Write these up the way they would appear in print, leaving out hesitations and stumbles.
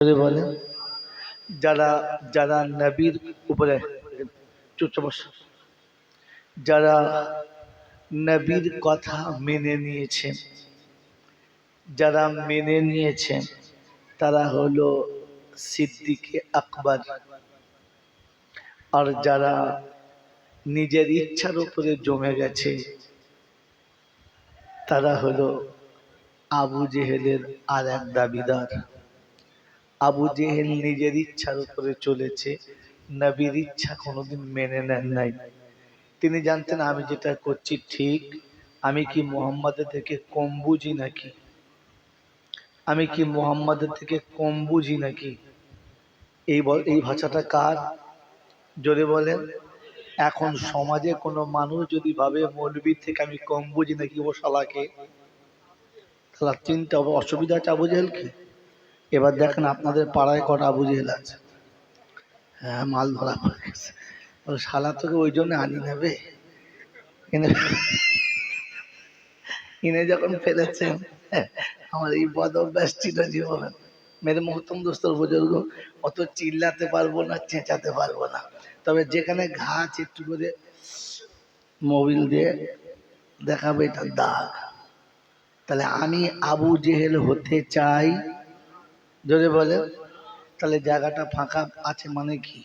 বলে যারা যারা নবীর উপরে চুপচাপ বস, যারা নবীর কথা মেনে নিয়েছেন, যারা মেনে নিয়েছেন তারা হলো সিদ্দিকে আকবর। আর যারা নিজের ইচ্ছার উপরে জমে গেছে তারা হলো আবু জেহেলের আর এক দাবিদার। আবু জেহেল নিজের ইচ্ছার উপরে চলেছে, নবীর ইচ্ছা কোনোদিন মেনে নেন নাই। তিনি জানতেন আমি যেটা করছি ঠিক, আমি কি মুহাম্মাদের থেকে কম বুঝি নাকি? আমি কি মুহাম্মাদের থেকে কম বুঝি নাকি? এই ভাষাটা কার? জোরে বলেন। এখন সমাজে কোনো মানুষ যদি ভাবে মৌলবীর থেকে আমি কম বুঝি নাকি, ও শালাকে তাহলে চিন্তা অসুবিধা আছে আবু জেহেলকে। এবার দেখেন আপনাদের পাড়ায় কটা আবু জেহেল আছে। হ্যাঁ, মাল ধরা পড়ে গেছে। শালা তোকে ওই জন্য আনি নেবে, ইনে যখন ফেলেছেন আমার এই বদ অভ্যাস ছিল জীবনে। মেরে মহতম দোস্তর বুজুর্গ, অত চিল্লাতে পারবো না, চেঁচাতে পারবো না, তবে যেখানে ঘা আছে একটু করে মোবিল দিয়ে দেখাবে এটা দাগ। তাহলে আমি আবু জেহেল হতে চাই, যদি বলে তাহলে জায়গাটা ফাঁকা আছে মানে কি?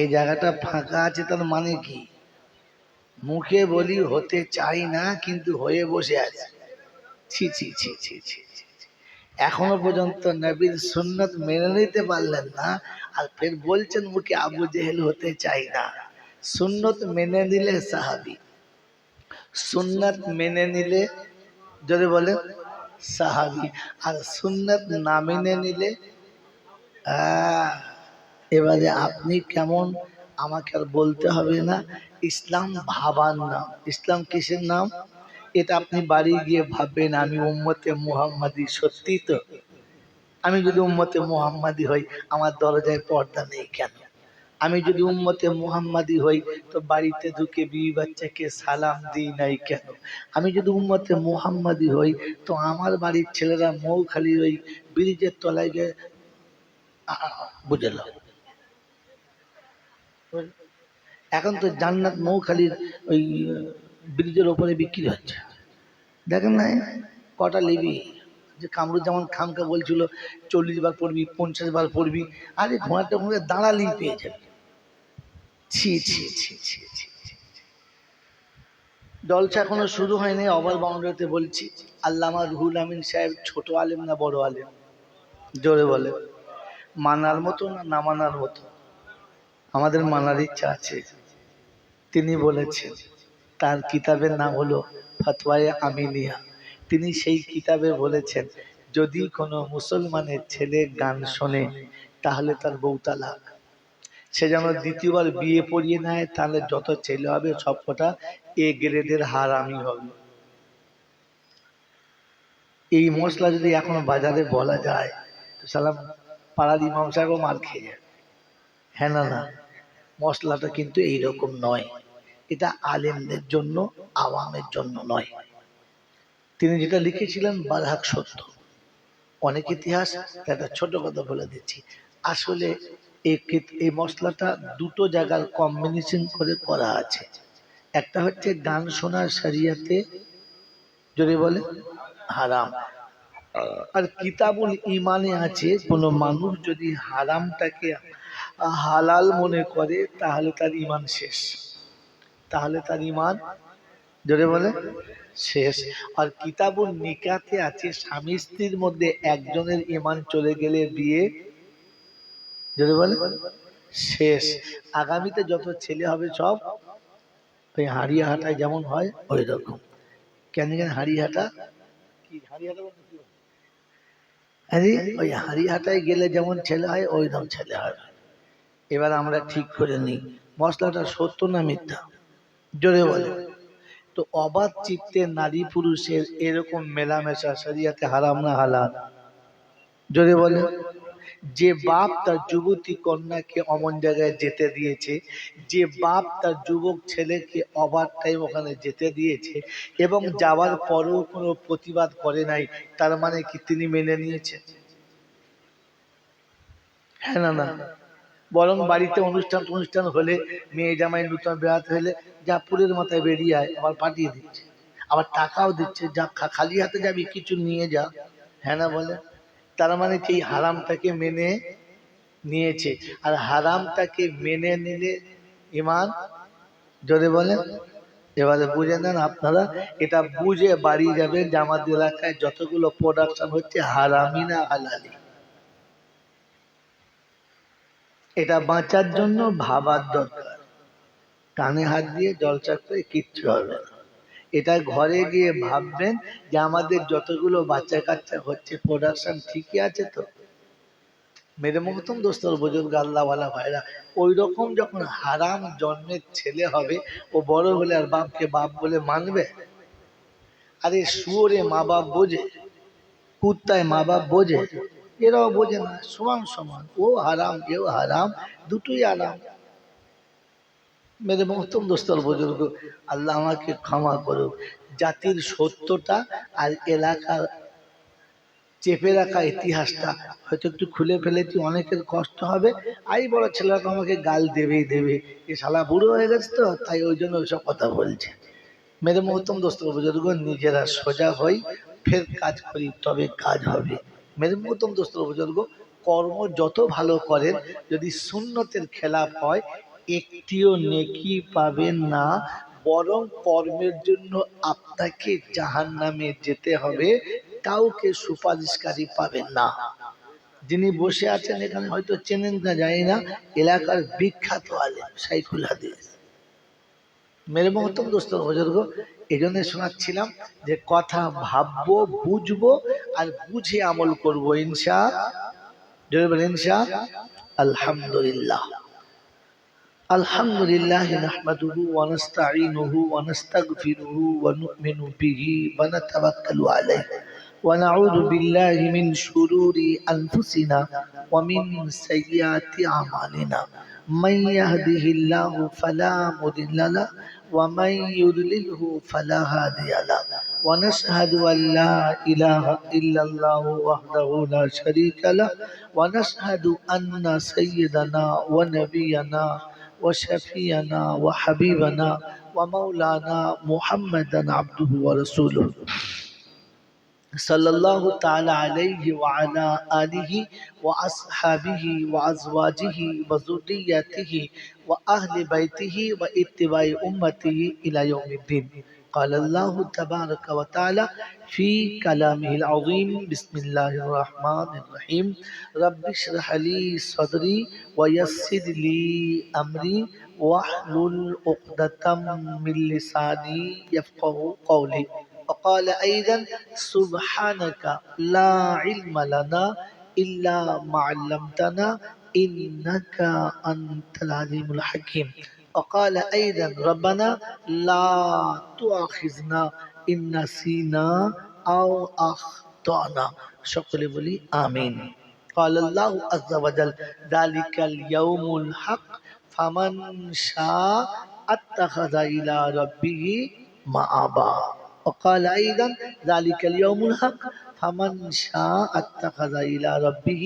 এই জায়গাটা ফাঁকা আছে তার মানে কি? মুখে বলি হতে চাই না, কিন্তু হয়ে বসে আছে। ছি ছি ছি ছি ছি ছি। এখনো পর্যন্ত নবীর সুন্নত মেনে নিতে পারলেন না, আর ফের বলছেন মুখে আবু জেহেল হতে চাই না। সুন্নত মেনে নিলে সাহাবী, সুন্নত মেনে নিলে যদি বলে সাহাবী, আর সুন্নত না মেনে নিলে এবারে আপনি কেমন আমাকে আর বলতে হবে না। ইসলাম ভাবার নাম, ইসলাম কিসের নাম? এটা আপনি বাড়ি গিয়ে ভাববেন আমি উম্মতে মুহাম্মাদি। সত্যি তো? আমি যদি উম্মতে মুহাম্মাদি হই আমার দরজায় পর্দা নেই কেন? আমি যদি উম্মতে মুহাম্মাদি হই তো বাড়িতে ঢুকে বিবি বাচ্চাকে সালাম দিই নাই কেন? আমি যদি উম্মতে মুহাম্মাদি হই তো আমার বাড়ির ছেলেরা মৌখালির ওই ব্রিজের তলায় গিয়ে বুঝলাম। এখন তো জান্নাত মৌখালির ওই ব্রিজের ওপরে বিক্রি হচ্ছে, দেখেন না কটা লিবি? যে কামরুজ্জামান খানকে বলছিল 40 বার পড়বি, 50 বার পড়বি, আরে ঘোড়াটা ঘুরে দাঁড়ালেই পেয়ে যাবে। ছি ছি ছি ছি ছি। জলসা এখনো শুরু হয়নি, ওভার বাউন্ডারিতে বলছি। আল্লামা রুহুল আমিন সাহেব ছোট আলেম না বড় আলেম? জোরে বলে। মানার মতো না না মানার মতো? আমাদের মানার ইচ্ছা আছে। তিনি বলেছেন, তার কিতাবের নাম হলো ফতওয়ায়ে আমিনিয়া। তিনি সেই কিতাবে বলেছেন যদি কোনো মুসলমানের ছেলে গান শোনে তাহলে তার বউ তালাক। সে যেন দ্বিতীয়বার বিয়ে পড়িয়ে নেয়, তাহলে যত ছেলে হবে সবকটা এ গ্রেডের হারামি হবে। এই মশলা যদি এখন বাজারে বলা যায় তো সালাম পাড়ার ইমাম সাহেবও মার খেয়ে যায়। হ্যাঁ না না, মশলাটা কিন্তু এইরকম নয়। এটা আলেমদের জন্য, আওয়ামের জন্য নয়। তিনি যেটা লিখেছিলেন বারহাক সত্য। অনেক ইতিহাস, একটা ছোট কথা বলে দিচ্ছি। আসলে এই মশলাটা দুটো জায়গার কম্বিনেশন করে করা আছে। একটা হচ্ছে গান শোনার শরিয়াতে যদি বলে হারাম, আর কিতাবুল ইমানে আছে কোনো মানুষ যদি হারামটাকে হালাল মনে করে তাহলে তার ইমান শেষ, তাহলে তার ইমান যদি বলে শেষ। আর কিতাবুল নিকাতে আছে স্বামী স্ত্রীর মধ্যে একজনের ইমান চলে গেলে বিয়ে যদি বলে শেষ। আগামীতে যত ছেলে হবে সব ওই হাড়িয়া হাটায় যেমন হয় ওই রকম। কেন কেন হাড়িহাটা কি? হাড়িহাটা আরে ওই হাড়িহাটায় গেলে যেমন ছেলে হয় ওই রকম ছেলে হয়। এবার আমরা ঠিক করে নিই মশলাটা সত্য না মিথ্যা, জোরে বলে। তো অবাধ চিত্তে নারী পুরুষের এরকম মেলামেশা শরিয়াতে হারাম না হালাল? জোরে বলে। যে বাপ তার যুবতী কন্যাকে অমন জায়গায় যেতে দিয়েছে, যে বাপ তার যুবক ছেলেকে অবাধ টাইম ওখানে যেতে দিয়েছে এবং যাওয়ার পরেও কোনো প্রতিবাদ করে নাই, তার মানে কি তিনি মেনে নিয়েছেন? হ্যাঁ না না, বরং বাড়িতে অনুষ্ঠান অনুষ্ঠান হলে, মেয়ে জামাই নূতন বেড়াতে হলে, যা পুরের মাথায় বেরিয়ে আয়, আবার পাঠিয়ে দিচ্ছে, আবার টাকাও দিচ্ছে, যা খালি হাতে যাবি কিছু নিয়ে যা। হ্যাঁ না বলে? তার মানে কি হারামটাকে মেনে নিয়েছে। আর হারামটাকে মেনে নিলে ইমান, যদি বলেন, এবারে বুঝে নেন আপনারা, এটা বুঝে বাড়ি যাবেন যে আমাদের এলাকায় যতগুলো প্রোডাকশন হচ্ছে হারামি না হালালি। এটা বাঁচার জন্য ভাবার দরকার। কানে হাত দিয়ে জলচা করে কিচ্ছু হবে না। এটা ঘরে গিয়ে ভাববেন যে আমাদের যতগুলো বাচ্চা কাচ্চা হচ্ছে প্রোডাকশন ঠিকই আছে তো। মেরে মহতম দোস্তর বুজুর্গ আল্লাহওয়ালা ভাইরা, ওই রকম যখন হারাম জন্মের ছেলে হবে, ও বড় হলে আর বাপকে বাপ বলে মানবে? আরে শুয়োরে মা বাপ বোঝে, কুত্তায় মা বাপ বোঝে, এরাও বোঝে না। সমান সমান, ও হারাম এও হারাম, দুটোই হারাম। মেরে মহতম দোস্তর বুজুর্গ, আল্লাহ আমাকে ক্ষমা করুক। জাতির সত্যটা আর এলাকার চেপে রাখা ইতিহাসটা হয়তো একটু খুলে ফেলেছি, অনেকের কষ্ট হবে। আই বড় ছেলেরা তো আমাকে গাল দেবেই দেবে, এ শালা বুড়ো হয়ে গেছে তো, তাই ওই জন্য ওইসব কথা বলছে। মেরে মহতম দোস্ত বুজুর্গ, নিজেরা সোজা হই, ফের কাজ করি, তবে কাজ হবে। মেরে মহতম দোস্ত বুজুর্গ, কর্ম যত ভালো করেন, যদি সুন্নতের খেলাফ হয়, একটিও নেকি পাবেন না, বরং কর্মের জন্য আপনাকে জাহান্নামে যেতে হবে, কাউকে সুপারিশকারী পাবেন না। যিনি বসে আছেন এখানে হয়তো চেনেন না জানি না, এলাকার বিখ্যাত আলেম শাইখুল হাদিস। মেরে মহতম দোস্ত বুজুর্গ, এই জন্য শোনাচ্ছিলাম যে কথা ভাববো, বুঝবো, আর বুঝে আমল করবো ইনশা আলহামদুলিল্লাহ। আলহামদুলিল্লাহ নাহমাদুহু ওয়া নাস্তাঈনুহু ওয়া নাস্তাগফিরুহু ওয়া নু'মিনু বিহি ওয়া নাতাওয়াক্কালু আলাইহি ওয়া নাউযু বিল্লাহি মিন শুরুরি আনফুসিনা ওয়া মিন সাইয়্যাতি আমালিনা। মান ইয়াহদিহিল্লাহু ফালা মুদিল্লা লাহু ওয়া মান ইউদ্লিলহু ফালা হাদিয়া লাহু। ওয়া নাশহাদু আন লা ইলাহা ইল্লাল্লাহু ওয়াহদাহু লা শারীকা লাহু ওয়া নাশহাদু আন্না সাইয়্যিদানা ওয়া নাবিয়্যানা وشفينا وحبيبنا ومولانا محمدا عبده ورسوله صلى الله تعالى عليه وعلى آله وأصحابه وأزواجه وذريته وأهل بيته واتباع أمته إلى يوم الدين. قال الله تبارك وتعالى في كلامه العظيم: بسم الله الرحمن الرحيم. رب اشرح لي صدري ويسر لي أمري واحلل عقدة من لساني يفقه قولي. وقال أيضا: سبحانك لا علم لنا إلا ما علمتنا إنك أنت العليم الحكيم. وقال أيضا: ربنا لا تؤاخذنا إن نسينا أو أخطأنا. সকলে বলি আমিন। قال الله عز وجل: ذلك اليوم الحق فمن شاء اتخذ إلى ربه مآبا. وقال أيضا: ذلك اليوم الحق فمن شاء اتخذ إلى ربه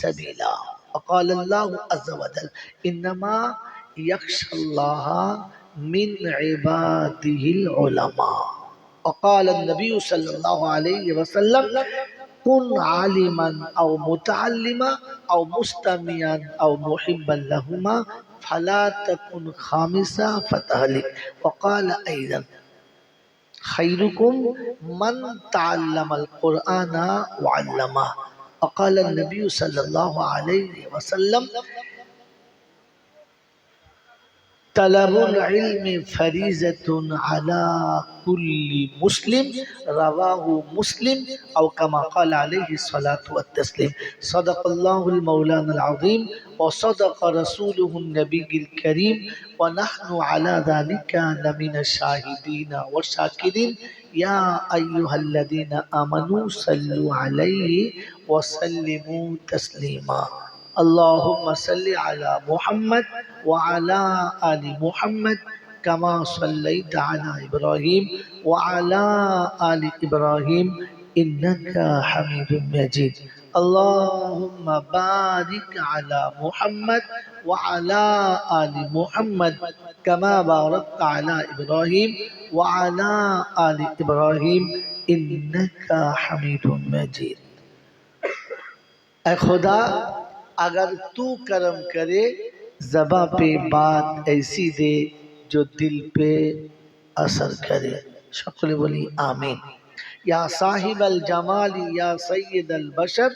سبيلا. وقال الله عز وجل: إنما يخشى الله من عباده العلماء. وقال النبي صلى الله عليه وسلم: كن عالما أو متعلما أو مستمعا أو محبا لهما فلا تكن خامسا فتهلك. وقال أيضا: خيركم من تعلم القرآن وعلمه. وقال النبي صلى الله عليه وسلم: طلب العلم فريضة على كل مسلم. رواه مسلم أو كما قال عليه الصلاة والتسليم. صدق الله المولانا العظيم وصدق رسوله النبي الكريم ونحن على ذلك لمن الشاهدين والشاكرين. يا أيها الذين آمنوا صلوا عليه وسلموا تسليما. اللهم صل على محمد وعلى آل محمد كما صليت على إبراهيم وعلى آل إبراهيم إنك حميد مجيد. اللهم بارك على محمد وعلى آل محمد كما باركت على إبراهيم وعلى آل إبراهيم إنك حميد مجيد اے خدا اگر تو کرم کرے زباں پہ بات ایسی دے جو دل پہ اثر کرے সকলে বলি আমিন یا صاحب الجمال یا سید البشر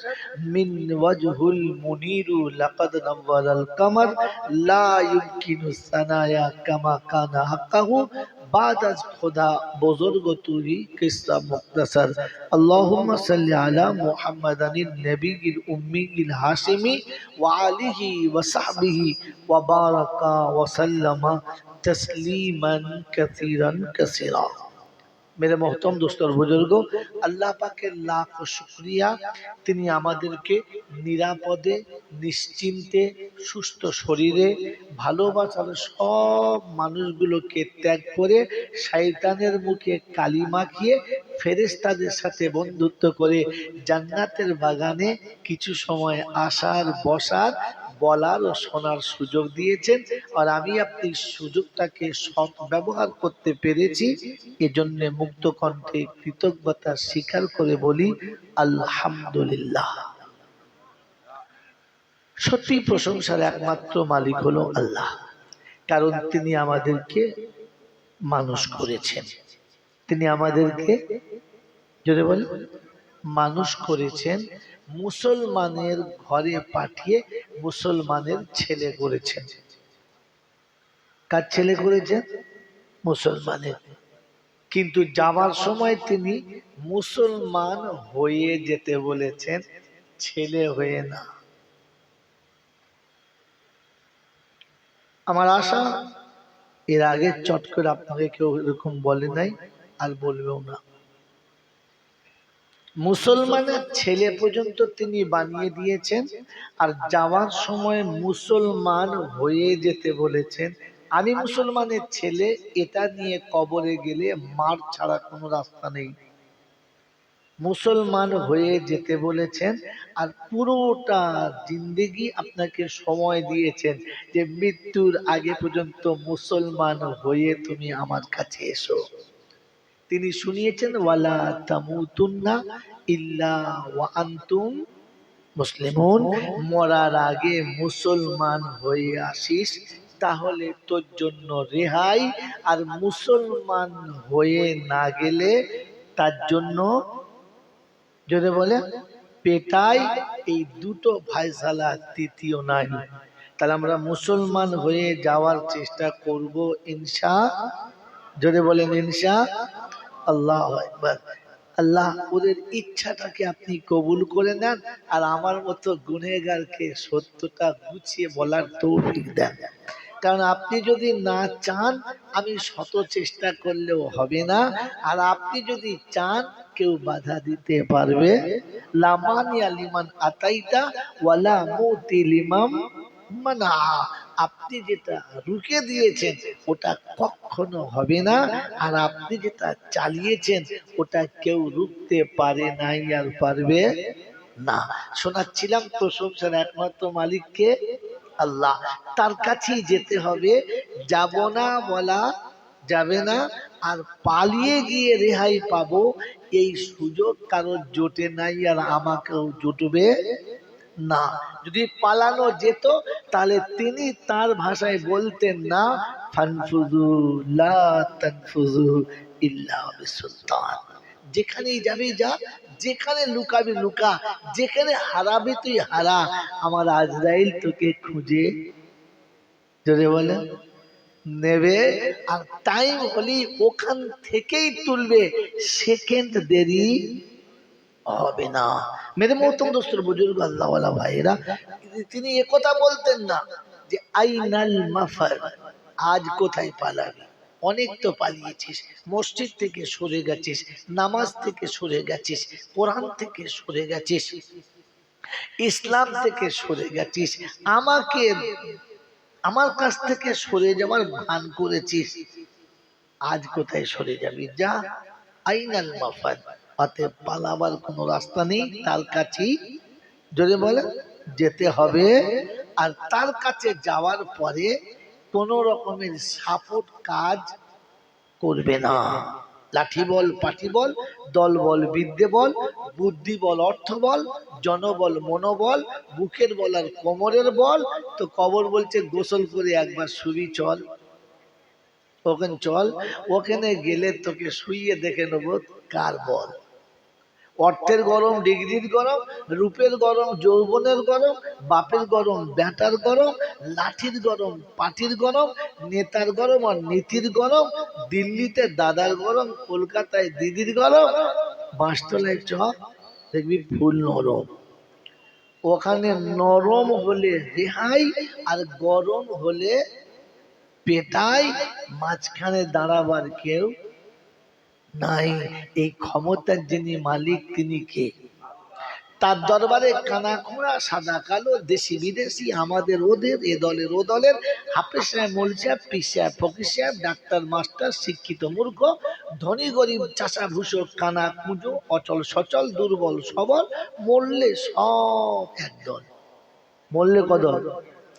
من وجه المنیر لقد نور القمر لا يمكن الثنايا كما كان حقه بعد از خدا بزرگ توری قصہ مختصر اللهم صل على محمد النبي الأمي الهاشمي وآله وصحبه وبارك وسلم تسليما كثيرا كثيرا मेरे मोहतरम दोस्तों और बुजुर्गों अल्लाह पाकेर लाख शुक्रिया তিনি আমাদেরকে নিরাপদে নিশ্চিন্তে সুস্থ শরীরে ভালোবাসার সব মানুষগুলোকে ত্যাগ করে শয়তানের মুখে কালি মাখিয়ে ফেরেশতাদের সাথে বন্ধুত্ব করে জান্নাতের বাগানে কিছু সময় আসার বসার বলার ও শোনার সুযোগ দিয়েছেন আর আমি আপনি সুযোগটাকে সৎ ব্যবহার করতে পেরেছি এজন্য মুক্ত কণ্ঠে কৃতজ্ঞতা স্বীকার করে বলি আলহামদুলিল্লাহ সত্যি প্রশংসার একমাত্র মালিক হলো আল্লাহ কারণ তিনি আমাদেরকে মানুষ করেছেন তিনি আমাদেরকে যদি বলেন মানুষ করেছেন মুসলমানের ঘরে পাঠিয়ে মুসলমানের ছেলে করেছেন কার ছেলে করেছেন মুসলমানের কিন্তু যাওয়ার সময় তিনি মুসলমান হয়ে যেতে বলেছেন ছেলে হয়ে না আমার আশা এর আগে চট করে আপনাকে কেউ এরকম বলে নাই আর বলবেও না মুসলমানের ছেলে পর্যন্ত তিনি বানিয়ে দিয়েছেন আর যাওয়ার সময় মুসলমান হয়ে যেতে বলেছেন আমি মুসলমানের ছেলে এটা নিয়ে কবরে গেলে মার ছাড়া কোনো রাস্তা নেই মুসলমান হয়ে যেতে বলেছেন আর পুরোটা জিন্দেগি আপনাকে সময় দিয়েছেন যে মৃত্যুর আগে পর্যন্ত মুসলমান হয়ে তুমি আমার কাছে এসো তিনি শুনিয়েছেন ওয়ালা তামুতুন্না ইল্লা ওয়া আনতুম মুসলিমুন মরার আগে মুসলমান হয়ে আসিস তাহলে তোর জন্য রেহাই আর মুসলমান হয়ে না গেলে তার জন্য যদি বলে পেটাই এই দুটো ফায়সালা তৃতীয় নাই তাহলে আমরা মুসলমান হয়ে যাওয়ার চেষ্টা করব ইনশাআল্লাহ যদি বলেন ইনশাআল্লাহ আল্লাহু আকবার আল্লাহ ওদের ইচ্ছাটাকে আপনি কবুল করে নেন আর আমার মতো গুনেহগারকে সত্যটা গুছিয়ে বলার তৌফিক দেন কারণ আপনি যদি না চান আমি শত চেষ্টা করলেও হবে না আর আপনি যদি চান কেউ বাধা দিতে পারবে লামানিয়া লিমান আতাইতা ওয়ালা মুতি লিমাম মানা আপনি যেটা রুখে দিয়েছেন ওটা কখনো হবে না আর আপনি যেটা চালিয়েছেন ওটা কেউ রুখতে পারে নাই আর পারবে না শোনাচ্ছিলাম প্রশংসার একমাত্র মালিককে আল্লাহ তার কাছেই যেতে হবে যাব না বলা যাবে না আর পালিয়ে গিয়ে রেহাই পাবো এই সুযোগ কারোর জোটে নাই আর আমাকেও জুটবে না যদি পালানো যেত তাহলে তিনি তার ভাষায় বলতেন না ফানফুযু লা তানফুযু ইল্লা বিসুলতান যেখানেই যাবি যা যেখানে লুকাবি লুকা যেখানে হারাবি তুই হারা আমার আজরাইল তোকে খুঁজে জোরে বলে নেবে আর টাইম হলি ওখান থেকেই তুলবে সেকেন্ড দেরি হবে না মেরে মোহতরম দোস্তর বুজুর্গ আল্লাহওয়ালা ভাইরা তিনি একথা বলতেন না যে আইনাল মাফার আজ কোথায় পালাবি অনেক তো পালিয়েছিস মসজিদ থেকে সরে গেছিস নামাজ থেকে সরে গেছিস কোরআন থেকে সরে গেছিস ইসলাম থেকে সরে গেছিস আমাকে আমার কাছ থেকে সরে যাওয়ার ভান করেছিস আজ কোথায় সরে যাবি যা আইনাল মাফার অতএব পালাবার কোনো রাস্তা নেই তার কাছেই যদি বলে যেতে হবে। আর তার কাছে যাওয়ার পরে কোনো রকমের সাপোর্ট কাজ করবে না। লাঠি বল, পাটি বল, দল বল, বিদ্যে বল, বুদ্ধি বল, অর্থ বল, জনবল, মনোবল, বুকের বল আর কোমরের বল। তো কবর বলছে গোসল করে একবার শুবি চল, ওখানে চল, ওখানে গেলে তোকে শুইয়ে দেখে নেবো কার বল। অর্থের গরম, ডিগ্রির গরম, রূপের গরম, যৌবনের গরম, বাপের গরম, বেটার গরম, লাঠির গরম, পাটির গরম, নেতার গরম আর নীতির গরম, দিল্লিতে দাদার গরম, কলকাতায় দিদির গরম, বাঁশতলায় চ দেখবি ফুল নরম। ওখানে নরম হলে রেহাই আর গরম হলে পেটাই, মাঝখানে দাঁড়াবার কেউ নাই। এই ক্ষমতার যিনি মালিক তিনি কে? তার দরবারে কানা খোঁড়া, সাদা কালো, দেশি বিদেশি, আমাদের ওদের, এ দলের ও দলের, হাফেজ সাহেব, মৌলভী সাহেব, পীর সাহেব, ফকির সাহেব, ডাক্তার মাস্টার, শিক্ষিত মূর্খ, ধনী গরিব, চাষা ভুষো, কানা কুঁজো, অচল সচল, দুর্বল সবল, মরলে সব একদল। মরলে কদল?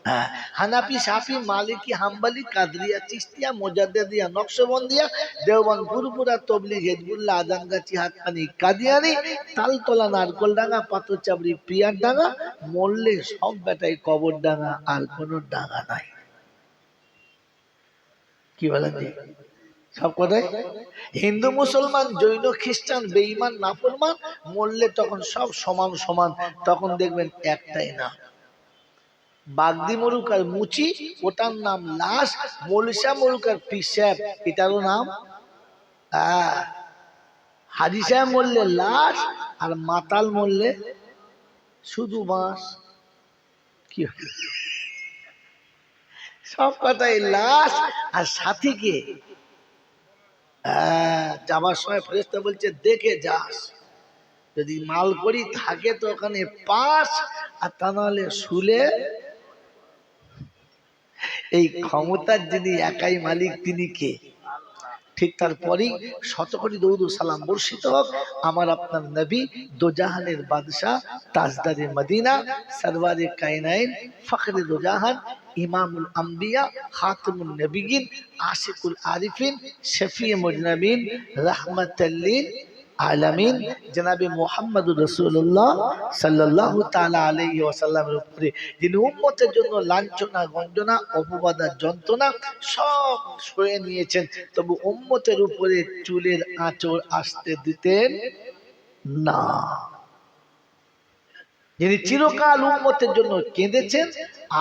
হ্যাঁ, হানাফি, শাফি, মালিকি, হাম্বলি, কাদরিয়া, চিশতিয়া, মোজাদ্দেদিয়া, নকশবন্দিয়া, দেওবন্দ, ফুরফুরা, তবলিগ, হিজবুল্লাহ, আজানগাছি, হাতখানি, কাদিয়ানি, তালতলা, নারকলডাঙ্গা, পাথরচাবড়ি, পিয়ার ডাঙ্গা, মরলে সব বেটাই কবর ডাঙ্গা, আর কোনো ডাঙ্গা নাই। কি বলেন জি? সব কথাই হিন্দু, মুসলমান, জৈন, খ্রিস্টান, বেঈমান, নাফরমান, মরলে তখন সব সমান সমান। তখন দেখবেন একটাই না, বাগদি মরুক আর মুচি, ওটার নাম লাশ। মলসা মরুক আর পীর সাহেব, এটারও নাম হাজি সাহেব মরলে লাশ, আর মাতাল মরলে শুধু বাঁশ। কি সব কথাই লাশ আর সাথীকে যাবার সময় ফেরেশতা বলছে দেখে যাস, যদি মাল করি থাকে তো ওখানে পাস, আর তা নাহলে শুলে। এই ক্ষমতার যিনি একাই মালিক তিনি কে? ঠিক তারপরেই শতকোটি দরুদ ও সালাম বর্ষিত হোক আমার আপনার নবী, দোজাহানের বাদশাহ, তাজদারে মদিনা, সরওয়ারে কায়নাইন, ফখরে দোজাহান, ইমামুল আম্বিয়া, খাতামুন নবিয়্যিন, আশিকুল আরিফিন, শফিয়ে মুজনাবিন, রাহমাতাল লিল আলামিন, জনাবে মুহাম্মদুর রাসূলুল্লাহ সাল্লাল্লাহু তাআলা আলাইহি ওয়াসাল্লামের উপরে যিনি উম্মতের জন্য লাঞ্ছনা, গঞ্জনা, অপবাদ আর যন্ত্রণা সব সয়ে নিয়েছেন, তবু উম্মতের উপরে চুলের আঁচড় আসতে দিতেন না। যিনি চিরকাল উম্মতের জন্য কেঁদেছেন,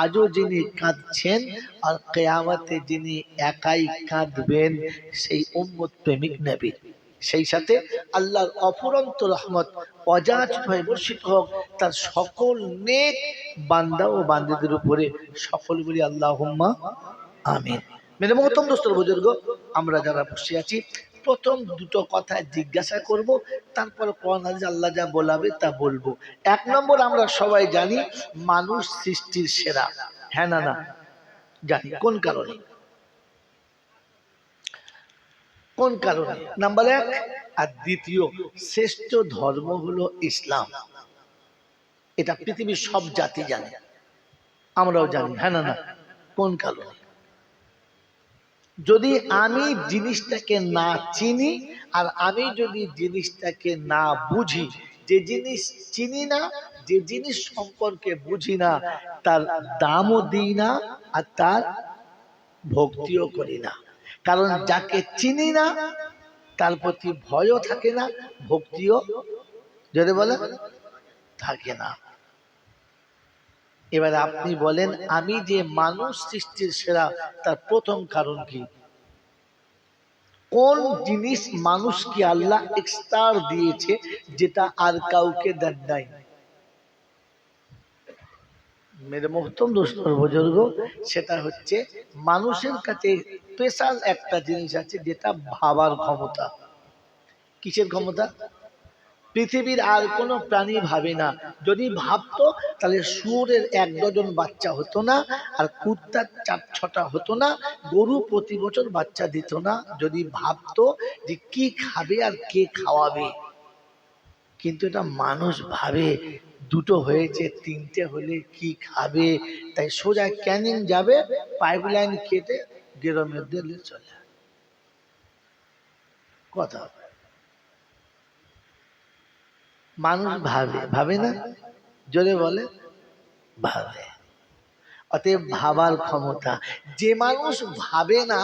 আজও যিনি কাঁদছেন, আর কিয়ামতে যিনি একাই কাঁদবেন, সেই উম্মত প্রেমিক নবী। সেই সাথে আল্লাহর অফুরন্ত রহমত অজাচ হয়ে বর্ষিত হোক তার সকল নেক বান্দা ও বান্দীদের উপরে। সকল বলি আল্লাহুম্মা আমিন। মেরে মহতরম দোস্তর বুজুর্গ, আমরা যারা বসে আছি প্রথম দুটো কথা জিজ্ঞাসা করব, তারপর কোরআন হাদিস আল্লাহ যা বলাবে তা বলবো। এক নম্বর, আমরা সবাই জানি মানুষ সৃষ্টির সেরা, হ্যাঁ না না? জানি। কোন কারণে? কোন কারণে? নাম্বার এক। আর দ্বিতীয়, শ্রেষ্ঠ ধর্ম হলো ইসলাম। এটা পৃথিবীর সব জাতি জানে, আমরাও জানি, হ্যাঁ না না? কোন কারণে? যদি আমি জিনিসটাকে না চিনি আর আমি যদি জিনিসটাকে না বুঝি, যে জিনিস চিনি না, যে জিনিস সম্পর্কে বুঝি না, তার দামও দিই না আর তার ভক্তিও করি না। কারণ যাকে চিনি না তার প্রতি ভয়ও থাকে না, ভক্তিও যদি বলে থাকে না। এবার আপনি বলেন, আমি যে মানুষ সৃষ্টির সেরা, তার প্রথম কারণ কি? কোন জিনিস মানুষকে আল্লাহ এক্সট্রা দিয়েছে যেটা আর কাউকে দেন নাই? মেরে মোহতরম দোস্তর বুজুর্গ, সেটা হচ্ছে মানুষের কাছে স্পেশাল একটা জিনিস আছে, যেটা ভাবার ক্ষমতা। কিসের ক্ষমতা? পৃথিবীর আর কোনো প্রাণী ভাবে না। যদি ভাবতো তাহলে শুয়োরের 1 ডজন বাচ্চা হতো না, আর কুত্তার 4-6টা হতো না, গরু প্রতি বছর বাচ্চা দিত না, যদি ভাবতো যে কি খাবে আর কে খাওয়াবে। কিন্তু এটা মানুষ ভাবে, দুটো হয়েছে, তিনটে হলে কি খাবে? তাই সোজা ক্যানিং যাবে, পাইপ লাইন কেটে গ্রামের দিলে চলে। কথা মানুষ ভাবে, ভাবে না? জোরে বলে ভাবে। অতএব ভাবার ক্ষমতা, যে মানুষ ভাবে না,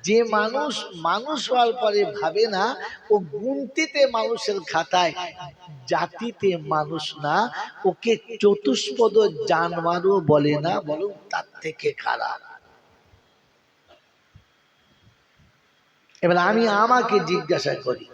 যে মানুষ মানুষ হওয়ার পরে ভাবে না, ও গুনতিতে মানুষের খাতায়, জাতিতে মানুষ না, ওকে চতুষ্পদ জানোয়ারও বলে না, বরং তার থেকে খারাপ। এবার আমি আমাকে জিজ্ঞাসা করি,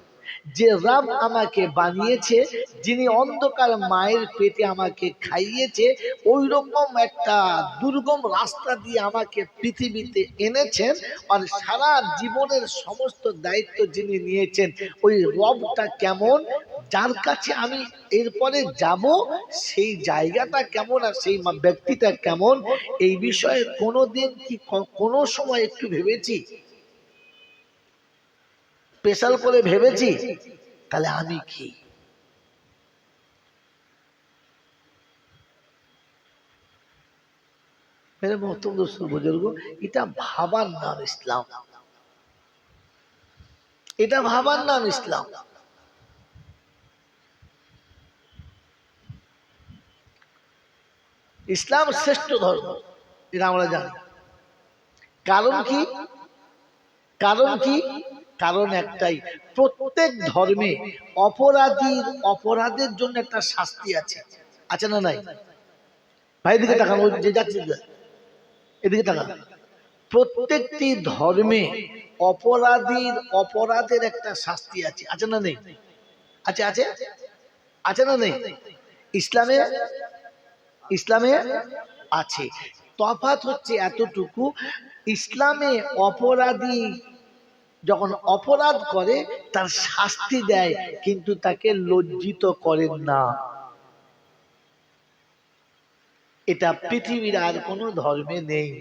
যে রব আমাকে বানিয়েছে, যিনি অন্ধকার মায়ের পেটে আমাকে খাইয়েছে, ওই রকম একটা দুর্গম রাস্তা দিয়ে আমাকে পৃথিবীতে এনেছেন, আর সারা জীবনের সমস্ত দায়িত্ব যিনি নিয়েছেন, ওই রবটা কেমন, যার কাছে আমি এরপরে যাব, সেই জায়গাটা কেমন আর সেই ব্যক্তিটা কেমন, এই বিষয়ে কোনোদিন কি কোনো সময় একটু ভেবেছি, স্পেশাল করে ভেবেছি? তাহলে আমি কি? मेरे मोहतरम दोस्तों बुजुर्गों, এটা ভাবার নাম ইসলাম, এটা ভাবার নাম ইসলাম। ইসলাম শ্রেষ্ঠ ধর্ম, এটা আমরা জানি। কারণ কি? কারণ কি? কারণ একটাই, প্রত্যেক ধর্মে অপরাধীর অপরাধের জন্য একটা শাস্তি আছে, আছে না নাই? ভাই দিকে তাকান, যে যাচ্ছে এদিকে তাকান। প্রত্যেকটি ধর্মে অপরাধীর অপরাধের একটা শাস্তি আছে, আছে না নেই? আছে, আছে, আছে না নেই? ইসলামে, ইসলামে আছে। তফাৎ হচ্ছে এতটুকু, ইসলামে অপরাধী যখন অপরাধ করে তার শাস্তি দেয়, কিন্তু তাকে লজ্জিত করেন না। এটা পৃথিবীর আর কোনো ধর্মে নেই।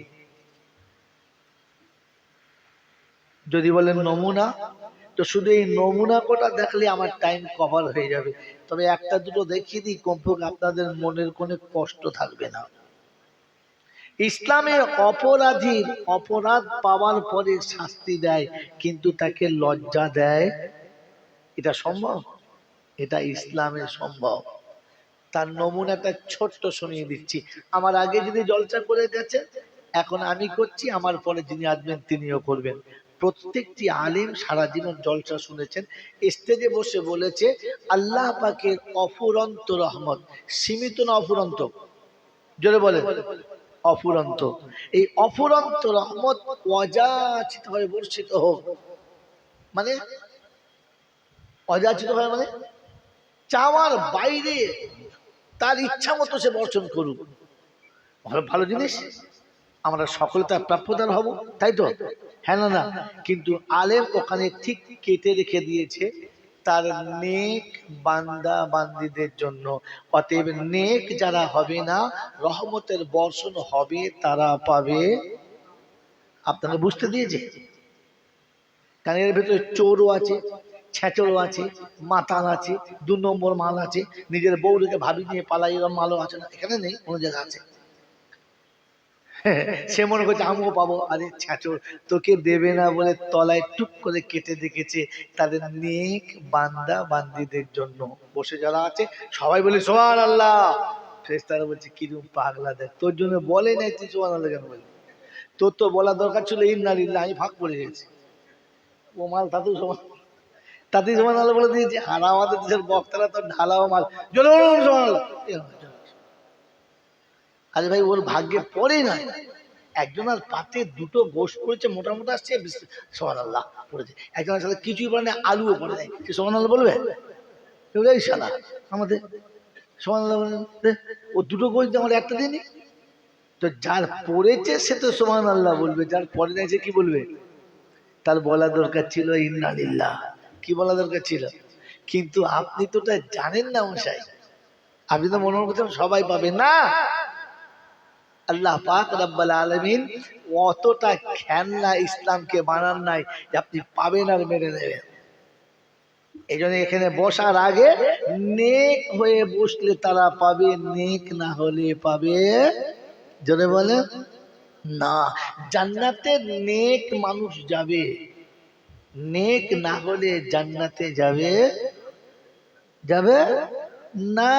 যদি বলেন নমুনা, তো শুধু এই নমুনা কোটা দেখলে আমার টাইম কভার হয়ে যাবে। তবে একটা দুটো দেখিয়ে দিই, কমপক্ষে আপনাদের মনের কোনো কষ্ট থাকবে না। ইসলামে অপরাধীর অপরাধ পাওয়ার পরে শাস্তি দেয়, কিন্তু তাকে লজ্জা দেয়। এটা সম্ভব? এটা ইসলামে সম্ভব। তার নমুনাটা ছোট্ট শুনিয়ে দিচ্ছি। আমার আগে যিনি জলসা করে গেছেন, এখন আমি করছি, আমার পরে যিনি আসবেন তিনিও করবেন। প্রত্যেকটি আলেম সারা জীবন জলসা শুনেছেন, স্টেজে বসে বলেছে আল্লাহ পাকের অফুরন্ত রহমত, সীমিত না অফুরন্ত? জোরে বলে অফুরন্ত। এই অফুরন্ত রহমত অযাচিত ভাবে বর্ষিত হোক, মানে অযাচিত ভাবে মানে চাওয়ার বাইরে তার ইচ্ছা মতো সে বর্ষণ করুক, ভালো জিনিস, আমরা সকলে তার প্রাপ্যদান হব, তাই তো? হ্যাঁ না না? কিন্তু আলেম ওখানে ঠিক কেটে রেখে দিয়েছে তার নেক বান্দা বান্দীদের জন্য। অতএব নেক যারা হবে না, রহমতের বর্ষণ হবে, তারা পাবে। আপনাকে বুঝতে দিয়েছে? কারণ এর ভেতরে চোরও আছে, ছেঁচড়ও আছে, মাতাল আছে, 2 নম্বর মাল আছে, নিজের বউকে ভাবি নিয়ে পালাই, এরকম মালও আছে না? এখানে নেই, কোনো জায়গা আছে। সে মনে করছে আমিও পাবো। আরে ছ্যাঁচড়, তোকে দেবে না বলে তলায় টুক করে কেটে রেখেছে তাদের নেক বান্দা বান্দীদের জন্য। বসে যারা আছে সবাই বলে সুবহানাল্লাহ। ফেরেশতারা বলছে কিরম পাগলা দেখ, তোর জন্য বলে নাই, তুই সুবহানাল্লাহ কেন বললি? তোর তো বলা দরকার ছিল ইন্না লিল্লাহ, আমি ভাগ পড়ে গেছি। ও মাল তাতেও সমান, তাতেই সুবহানাল্লাহ বলে দিয়েছে। আর আমাদের দেশের বক্তারা তো ঢালাও মাল, জোরে বলুন সুবহানাল্লাহ। আরে ভাই, ওর ভাগ্যে পড়ে নাই। একজনের পাতে 2টো গোশ পড়েছে, মোটা মোটা আসছে, সুবহানাল্লাহ পড়েছে। একজনের সাথে কিছুই পড়ে না, আলুও পড়ে নাই, সে সুবহানাল্লাহ বলবে? এই শালা আমাদের সুবহানাল্লাহ বলে, ও 2টো গোশ দিয়ে আমার একটা দিনই। তো যার পড়েছে সে তো সুবহানাল্লাহ বলবে, যার পড়ে নাই সে কি বলবে? তার বলা দরকার ছিল ইন্না লিল্লাহ, কি বলা দরকার ছিল? কিন্তু আপনি তো এটা জানেন না মশাই, আপনি তো মনে করছেন সবাই পাবে না। আল্লাহ পাক রব্বুল আলামিন অতটা খেলনা ইসলামকে বানান নাই যে আপনি পাবেন আর মেনে নেবেন। এই জন্য এখানে বসার আগে নেক হয়ে বসলে তারা পাবে, নেক না হলে পাবে, জোরে বলে না। জান্নাতে নেক মানুষ যাবে, নেক না হলে জান্নাতে যাবে যাবে না।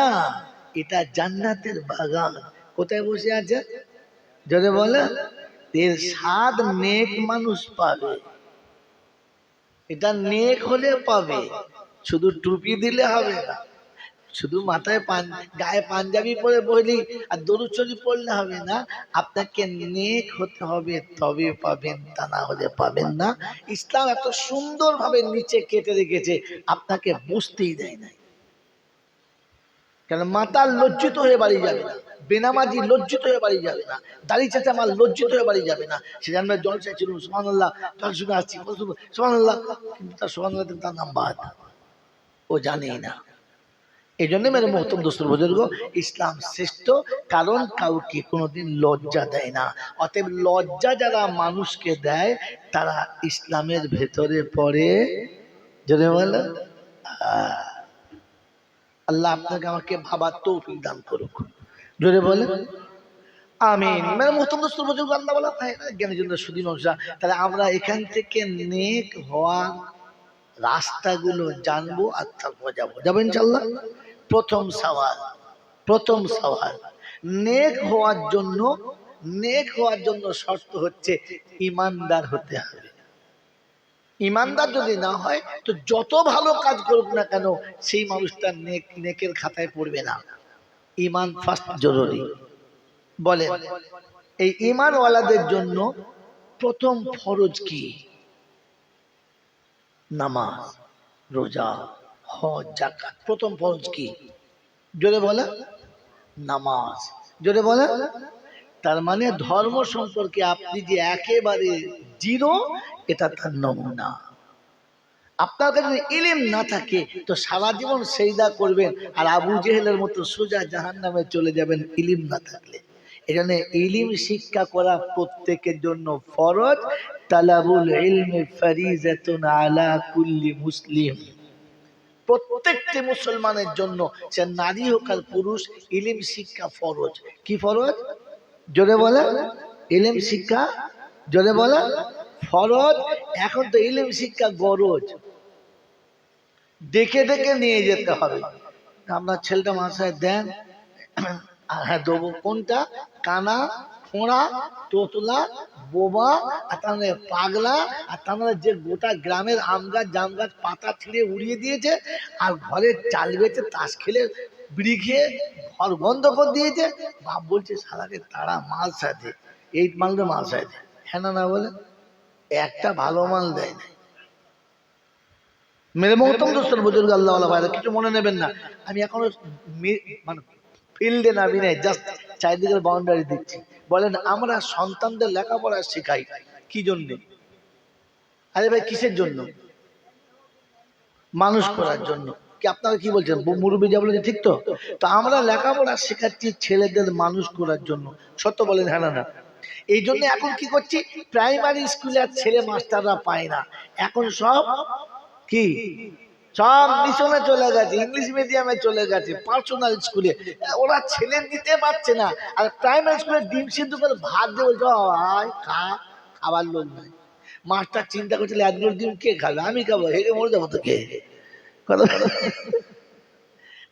এটা জান্নাতের বাগান। কোথায় বসে আছে জোরে বলে? এর স্বাদ নেক মানুষ পাবে, এটা নেক হলে পাবে। শুধু টুপি দিলে হবে না, শুধু মাথায় গায়ে পাঞ্জাবি পরে বলি আর দরুদ শরীফ পড়লে হবে না, আপনাকে নেক হতে হবে তবে পাবেন, তা না হলে পাবেন না। ইসলাম এত সুন্দর ভাবে নিচে কেটে রেখেছে, আপনাকে বুঝতেই দেয় না। কেন মাতাল লজ্জিত হয়ে বাড়ি যাবে না, বেনামাজি লজ্জিত হয়ে বাড়ি যাবে না, দাড়ি চাচা আমার লজ্জিত হয়ে বাড়ি যাবে না। সে জানবে জলসা ছিল সুবহানাল্লাহ, জল শুনে আসছি সুবহানাল্লাহ, কিন্তু তার সুবহানাল্লাহ তার নাম বাদ, ও জানেই না। এই জন্য মেরে মোহতরম দোস্ত বুজুর্গ, ইসলাম শ্রেষ্ঠ, কারণ কাউকে কোনোদিন লজ্জা দেয় না। অতএব লজ্জা যারা মানুষকে দেয় তারা ইসলামের ভেতরে পড়ে, যদি বলে আল্লাহ আপনাকে আমাকে ভাবার তৌফিক দান করুক, জোরে বলে আমিন। মানে মোহতরম দোস্ত বুজুর্গ, আল্লাহ বলা জ্ঞানের জন্য সুদী মানুষরা, তাহলে আমরা এখান থেকে নেক হওয়ার রাস্তাগুলো জানবো আর তারপর যাবো, যাবো ইনশাআল্লাহ। প্রথম সওয়াল, নেক হওয়ার জন্য, নেক হওয়ার জন্য শর্ত হচ্ছে ইমানদার হতে হবে। ইমানদার যদি না হয় তো যত ভালো কাজ করুক না কেন সেই মানুষটা নেকের খাতায় পড়বে না। ইমান ফার্স্ট জরুরি। বলেন এই ইমানওয়ালাদের জন্য প্রথম ফরজ কি? নামাজ, রোজা, হজ, যাকাত। প্রথম ফরজ কি? জোরে বলে নামাজ, জোরে বলে। তার মানে ধর্ম সম্পর্কে আপনি যে একেবারে জিরো, এটা তার নমুনা। আপনার কাছে ইলম না থাকে তো সারা জীবন সেজদা করবেন আর আবু জেহেলের মতো সোজা জাহান্নামে চলে যাবেন, ইলম না থাকলে। এজন্য ইলম শিক্ষা করা প্রত্যেকের জন্য ফরজ। তালাবুল ইলমি ফারিজাতুন আলা কুল্লি মুসলিম। প্রত্যেকটি মুসলমানের জন্য, সে নারী হোক আর পুরুষ, ইলম শিক্ষা ফরজ। কি ফরজ? জোরে বলে ইলম শিক্ষা, জোরে বলে ফরজ। এখন তো ইলম শিক্ষা গরজ, দেখে দেখে নিয়ে যেতে হবে। আপনার ছেলেটা মাসায় দেন, হ্যাঁ দেবো। কোনটা? কানা, ফোঁড়া, তোতলা, বোবা, আর তার মানে পাগলা, আর তার মানে যে গোটা গ্রামের আম গাছ জাম গাছ পাতা ছিঁড়ে উড়িয়ে দিয়েছে, আর ঘরে চাল বেচে তাস খেলে বিড়ি খেয়ে ঘর বন্ধ করে দিয়েছে। বাপ বলছে সারাকে তারা মাল সাথে, এই মালটা মাল সাথে, হ্যাঁ না বলে একটা ভালো মাল দেয় না। মেরে মোহতরম দোস্তর বুজুর্গ, আল্লাহ ওয়ালা ভাইরা কিছু মনে নেবেন না, আমি এখনো মানে ফিল্ডে নামি নাই, জাস্ট চারিদিকের বাউন্ডারি দিচ্ছি। বলেন আমরা সন্তানদের লেখাপড়া শেখাই কি জন্যে? আরে ভাই কিসের জন্য? মানুষ করার জন্য। কি আপনারা কি বলছেন? মুরব্বী যা বলেছে ঠিক তো? তো আমরা লেখাপড়া শেখাচ্ছি ছেলেদের মানুষ করার জন্য, সত্য বলেন হ্যাঁ না? এই জন্য এখন কি করছি, প্রাইমারি স্কুলে আর ছেলে মাস্টাররা পায় না, এখন সব কি সব মিশনে চলে গেছে, ইংলিশ মিডিয়ামে চলে গেছে, পার্সোনাল স্কুলে। ওরা ছেলে নিতে পারছে না, আর প্রাইমারি স্কুলে ডিম সিদ্ধ করে ভাত দিয়ে বলছে খাবার লোক নাই। মাস্টার চিন্তা করছিল একগুলো ডিম কে খাবে, আমি খাবো, হেরে মরে যাবো তো কে।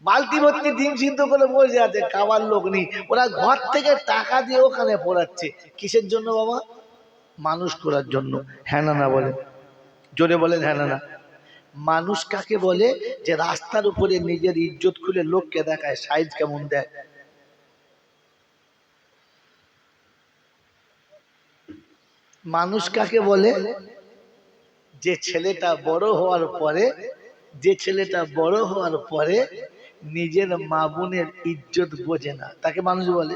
বালতি ভর্তি ডিম সিদ্ধ করে বসে আছে, খাবার লোক নেই। ওরা ঘর থেকে টাকা দিয়ে ওখানে পড়াচ্ছে, কিসের জন্য বাবা? মানুষ করার জন্য, হ্যাঁ না বলেন, জোরে বলেন হ্যাঁ না। মানুষ কাকে বলে? যে রাস্তার উপরে নিজের ইজ্জত খুলে লোককে দেখায় সাইজ কেমন দেয়। মানুষ কাকে বলে? যে ছেলেটা বড় হওয়ার পরে, যে ছেলেটা বড় হওয়ার পরে নিজের মা বোনের ইজ্জত বোঝে না, তাকে মানুষ বলে।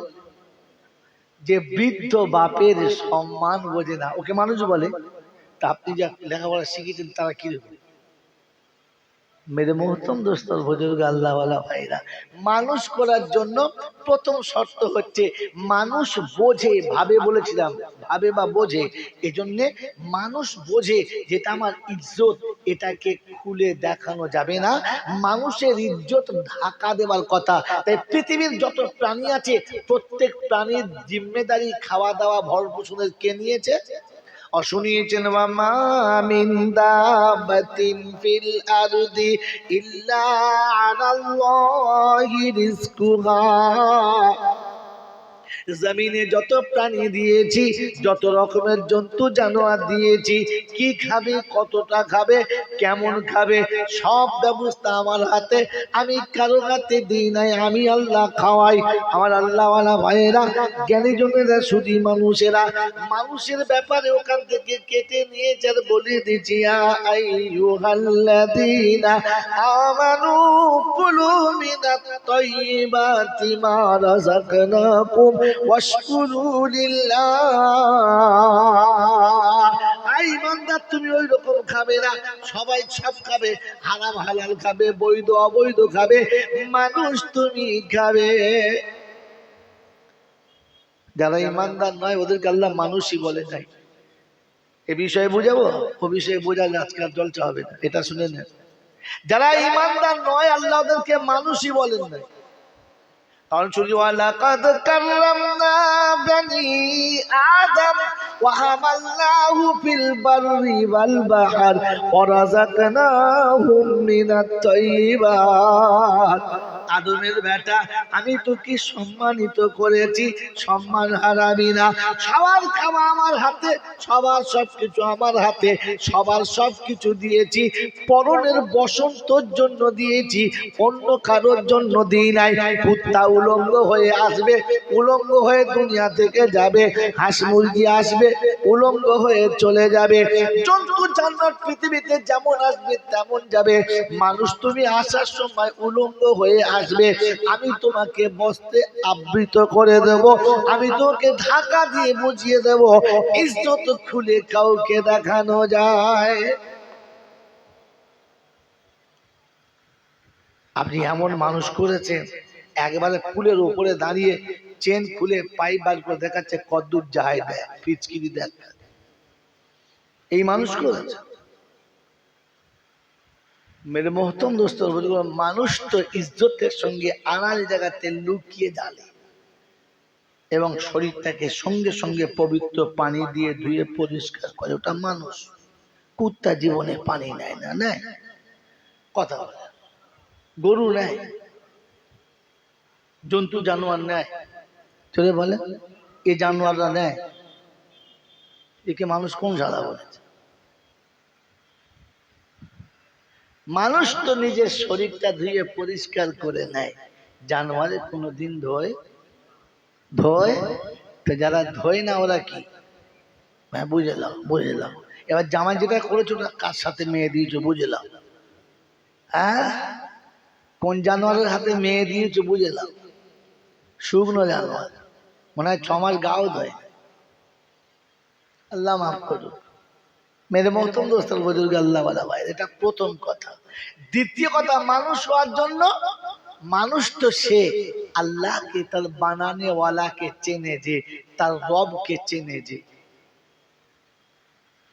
যে বৃদ্ধ বাপের সম্মান বোঝে না, ওকে মানুষ বলে। তা আপনি যা লেখাপড়া শিখেছেন তারা কি রকম? मेरे मोहतरम दोस्तों बुजुर्ग আল্লাহ ওয়ালা ভাইরা, মানুষ করার জন্য প্রথম শর্ত হচ্ছে মানুষ বোঝে, ভাবে বলেছিলাম, ভাবে বা বোঝে। এজন্য মানুষ বোঝে যেটা আমার ইজ্জত, এটাকে খুলে দেখানো যাবে না। মানুষের ইজ্জত ঢাকা দেওয়ার কথা। তাই পৃথিবীর যত প্রাণী আছে প্রত্যেক প্রাণীর জিম্মেদারি খাওয়া দাওয়া ভরণ কে নিয়েছে? অশুনিয়েছেন, ওয়ামা মিন দাবাতিন ফিল আরদি ইল্লা আলাল্লাহি রিজকুহা। জমিনে যত প্রাণী দিয়েছি, যত রকমের জন্তু জানোয়ার দিয়েছি, কি খাবে, কতটা খাবে, কেমন খাবে, সব ব্যবস্থা আমার হাতে। আমি কারো হাতে দিই নাই, আমি আল্লাহ খাওয়াই। আমার আল্লাহ ওয়ালা ভাইয়েরা, জ্ঞানী জনেরা, শুধু মানুষেরা মানুষের ব্যাপারে ওখান থেকে কেটে নিয়ে যার বলে দিচ্ছি, আইয়ুহাল্লাযীনা আমানু কুলু মিনাত তাইয়্যিবাতি মা রাযাকনাকুম ওয়াশকুরু লিল্লাহ। আই ইমানদার, তুমি ওই রকম খাবে না, সবাই সব খাবে, হারাম হালাল খাবে, বৈধ অবৈধ খাবে, মানুষ তুমি খাবে। যারা ইমানদার নয় ওদেরকে আল্লাহ মানুষই বলে নাই। এ বিষয়ে বুঝাবো, ও বিষয়ে বোঝালে আজকাল জলসা হবে না, এটা শুনে নেন। যারা ইমানদার নয় আল্লাহ ওদেরকে মানুষই বলেন নাই। وَلَقَدْ كَرَّمْنَا بَنِي آدَمَ وَحَمَلْنَاهُ فِي الْبَرِّ وَالْبَحْرِ وَرَزَقْنَاهُم مِّنَ الطَّيِّبَاتِ। আদমের বেটা, আমি তোকে সম্মানিত করেছি, সম্মান হারাবি না। সবার খাওয়া আমার হাতে, সবার সবকিছু আমার হাতে, সবার সবকিছু দিয়েছি। পরনের বসন্তের জন্য দিয়েছি, অন্য কারোর জন্য দিই নাই। কুত্তা উলঙ্গ হয়ে আসবে, উলঙ্গ হয়ে দুনিয়া থেকে যাবে। হাঁস মুরগি আসবে, উলঙ্গ হয়ে চলে যাবে। জন্তু জানোয়ার পৃথিবীতে যেমন আসবে তেমন যাবে। মানুষ তুমি আসার সময় উলঙ্গ হয়ে আসবে, আমি তোমাকে বস্ত্রে আবৃত করে দেব, আমি তোমাকে ঢাকা দিয়ে বুঝিয়ে দেব। ইজ্জত খুলে কাউকে দেখানো যায়? আপনি এমন মানুষ করেছেন, একবারে ফুলের উপরে দাঁড়িয়ে চেন খুলে পাইপ বার করে দেখাচ্ছে কদ্দুর জাহাই দেয়, ফিচকিরি দেয়। এই মানুষ করেছে। মেরে মোহতম দোস্ত, মানুষ তো ইজ্জতের সঙ্গে আড়াল জায়গাতে লুকিয়ে জ্বালে এবং শরীরটাকে সঙ্গে সঙ্গে পবিত্র পানি দিয়ে ধুয়ে পরিষ্কার করে, ওটা মানুষ। কুত্তা জীবনে পানি নেয় না, নেয়? কথা বলে। গরু নেয়, জন্তু জানোয়ার নেয়, চলে বলে এই জানোয়াররা নেয়। একে মানুষ কোন সাদা বলেছে? মানুষ তো নিজের শরীরটা ধুয়ে পরিষ্কার করে নেয়, জানোয়ারে কোনোদিন ধোয়? তো যারা ধোয় না ওরা কি? হ্যাঁ, বুঝলাম বুঝলাম। এবার জামাই যেটা করেছো ওটা কার সাথে মেয়ে দিয়েছো বুঝলাম। হ্যাঁ, কোন জানোয়ারের হাতে মেয়ে দিয়েছো বুঝলাম। শুকনো জানোয়ার, মনে হয় 6 মাস গাও ধোয়। আল্লাহ মাফ করুন। মেরে মহতম দোস্ত বুজুর্গ আল্লাহ ওয়ালা ভাই, এটা প্রথম কথা। দ্বিতীয় কথা, মানুষ হওয়ার জন্য মানুষ তো সে আল্লাহকে, তার বানানে ওয়ালাকে চেনে, যে তার রবকে চেনে। যে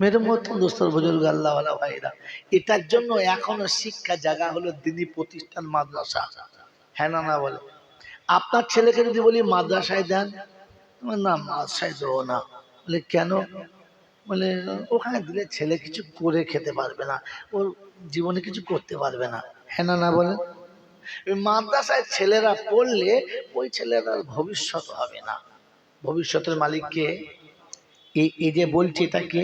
মেরে মহতম দোস্ত বুজুর্গ আল্লাহ ওয়ালা ভাইরা, এটার জন্য এখনো শিক্ষা জায়গা হলো দিনী প্রতিষ্ঠান, মাদ্রাসা। হ্যাঁ না, না বলে? আপনার ছেলেকে যদি বলি মাদ্রাসায় দেন, না মাদ্রাসায় দেবো না। বলে কেন? বলে ওখানে দিলে ছেলে কিছু করে খেতে পারবে না, ওর জীবনে কিছু করতে পারবে না। হ্যাঁ না, না বলে? মাদ্রাসায় ছেলেরা পড়লে ওই ছেলেরার ভবিষ্যৎ হবে না। ভবিষ্যতের মালিককে এই যে বলছে, এটাকে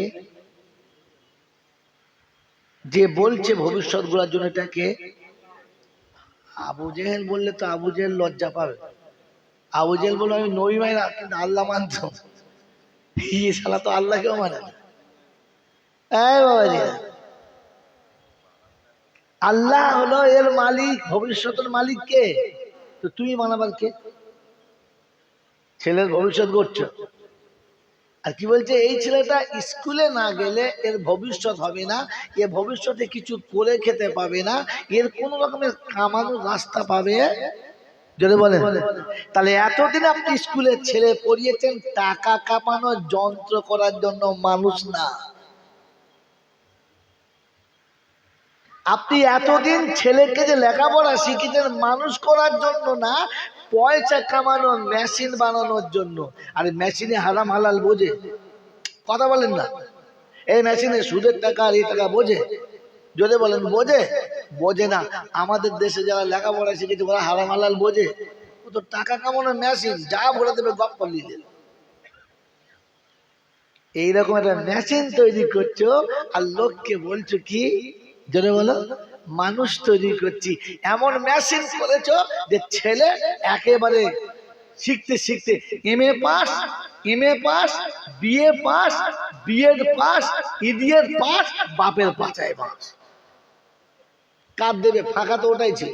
যে বলছে ভবিষ্যৎ গুলার জন্য, এটাকে আবু জেহেল বললে তো আবু জেহেল লজ্জা পাবে। আবু জেহেল বললো আমি নবী মানি না, কিন্তু আল্লাহ মানত। এই শালা তো আল্লাহকেও মানে না। আল্লাহ হলো এর মালিক, ভবিষ্যতের মালিক কে? তো তুমি বানাবার কে? ছেলের ভবিষ্যৎ করছো, আর কি বলছে, এই ছেলেটা স্কুলে না গেলে এর ভবিষ্যৎ হবে না, এ ভবিষ্যতে কিছু করে খেতে পাবে না, এর কোন রকমের কামানোর রাস্তা পাবে। যদি বলেন, তাহলে এতদিন আপনি স্কুলের ছেলে পড়িয়েছেন টাকা কামানোর যন্ত্র করার জন্য, মানুষ না। আপনি এতদিন ছেলেকে যে লেখাপড়া শিখেছেন মানুষ করার জন্য না, পয়সা কামানোর মেশিন বানানোর জন্য। আর মেশিনে হারাম হালাল বোঝে? কথা বলেন না। এই মেশিনে সুদের টাকা আর এই টাকা বোঝে? যদি বলেন বোঝে? বোঝে না। আমাদের দেশে যারা লেখাপড়া শিখেছে ওরা হারাম হালাল বোঝে? ও তো টাকা কামানোর মেশিন, যা বলে দেবে গপ করলিয়ে দেবে। এইরকম একটা মেশিন তৈরি করছো আর লোককে বলছো কি, জোরে বলো, মানুষ তৈরি করছি। এমন মেশিন করেছো যে ছেলে একেবারে শিখতে শিখতে MA pass, BA pass, BEd pass, ইডিএড পাস, বাপের পাচায় পাস। কার দেবে? ফাঁকা তো ওটাই ছিল।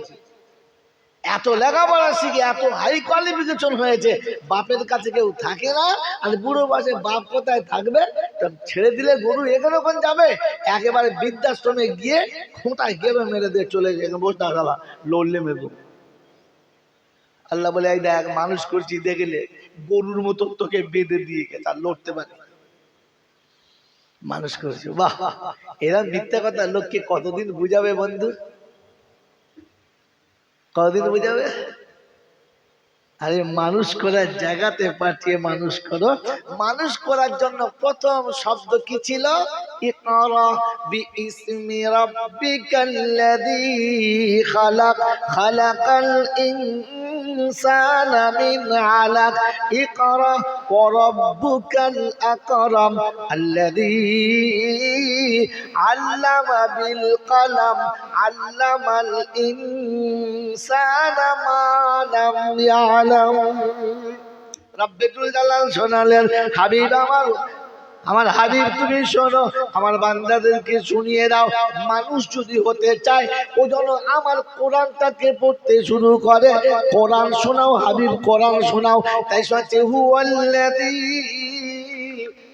এত লেখাপড়া শিখে এত হাই কোয়ালিফিকেশন হয়েছে, বাপের কাছে কেউ থাকে না। আর বুড়ো বয়সে বাপ কোথায় থাকবে? ছেড়ে দিলে গরু এখানে ওখানে যাবে, একেবারে বৃদ্ধাশ্রমে গিয়ে খোঁটায় গেবে মেরে দিয়ে চলে যায়, বসে থাকা লড়লে মেরব। আল্লাহ বলে, এই দেখ মানুষ করছি, দেখলে গরুর মতো তোকে বেঁধে দিয়ে গেছে, আর লড়তে পারি মানুষ করছি। বাহ, এরা মিথ্যা কথা লোককে কতদিন বুঝাবে বন্ধু, কতদিন বুঝাবে? আরে মানুষ করার জায়গাতে পাঠিয়ে মানুষ করো। মানুষ করার জন্য প্রথম শব্দ কি ছিল? ইকরা বিইসমি রাব্বিকাল্লাযী খালাক, খালাকাল ইনসানা মিন আলাক, ইকরা ওয়া রাব্বুকাল আকরাম আল্লাযী আল্লামা বিল কলম, আল্লামাল ইনসানা মা লাম ইয়ালাম। রব্বুল জালাল শোনালেন, হাবিব আমার হাবিব তুমি শোনো, আমার বান্দাদেরকে শুনিয়ে দাও, মানুষ যদি হতে চায় ও যেন আমার কোরআনটাকে পড়তে শুরু করে। কোরআন শোনাও হাবিব, কোরআন শোনাও। তাই সাথে হুয়াল্লাযী